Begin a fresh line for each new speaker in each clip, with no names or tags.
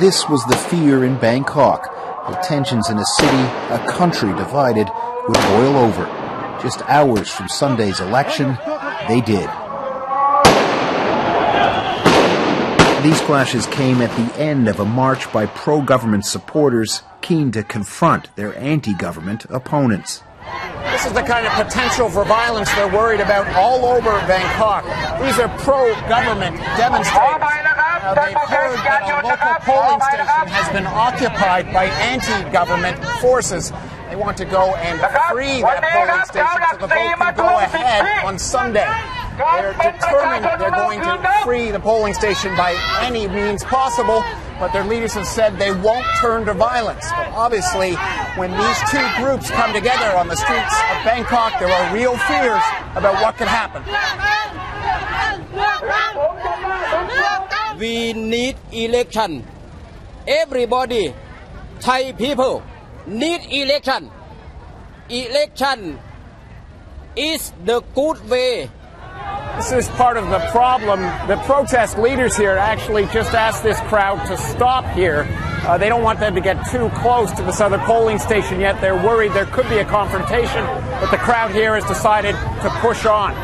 This was the fear in Bangkok. The tensions in a city, a country divided, would boil over. Just hours from Sunday's election, they did. These clashes came at the end of a march by pro-government supporters keen to confront their anti-government opponents.
This is the kind of potential for violence they're worried about all over Bangkok. These are pro-government demonstrators. Now, they've heard that a local polling station has been occupied by anti-government forces. They want to go and free that polling station so the vote can go ahead on Sunday. They're determined that they're going to free the polling station by any means possible, but their leaders have said they won't turn to violence. But obviously, when these two groups come together on the streets of Bangkok, there are real fears about what could happen.
We need election. Everybody, Thai people, need election. Election is the good way.
This is part of the problem. The protest leaders here actually just asked this crowd to stop here. They don't want them to get too close to this other polling station yet. They're worried there could be a confrontation, but the crowd here has decided to push on.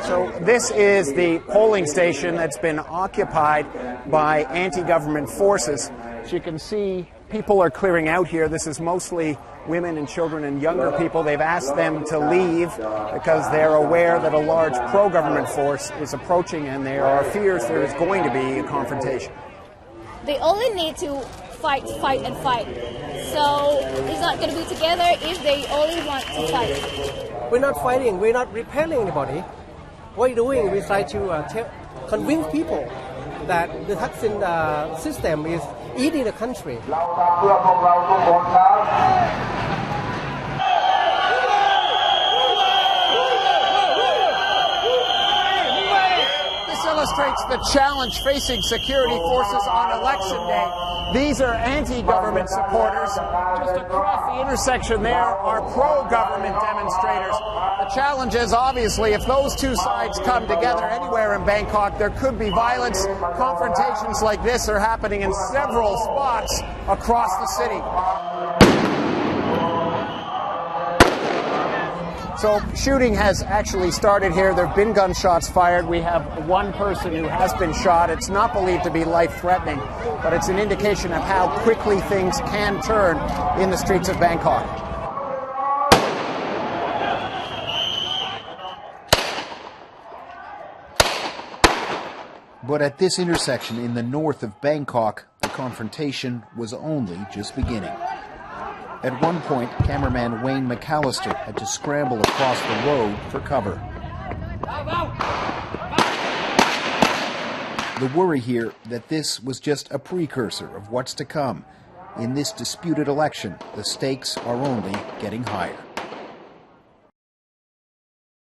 So this is the polling station that's been occupied by anti-government forces. As you can see, people are clearing out here. This is mostly women and children and younger people. They've asked them to leave because they're aware that a large pro-government force is approaching and there are fears there is going to be a confrontation.
They only need to fight, and fight. So it's not going to be together if they only want to fight.
We're not fighting. We're not repelling anybody. What we're doing, we try to convince people that the Thaksin system is eating the country.
This illustrates the challenge facing security forces on election day. These are anti-government supporters. Just across the intersection there are pro-government demonstrators. The challenge is obviously if those two sides come together anywhere in Bangkok, there could be violence. Confrontations like this are happening in several spots across the city. So shooting has actually started here. There have been gunshots fired. We have one person who has been shot. It's not believed to be life-threatening, but it's an indication of how quickly things can turn in the streets of Bangkok.
But at this intersection in the north of Bangkok, the confrontation was only just beginning. At one point, cameraman Wayne McAllister had to scramble across the road for cover. The worry here that this was just a precursor of what's to come. In this disputed election, the stakes are only getting higher.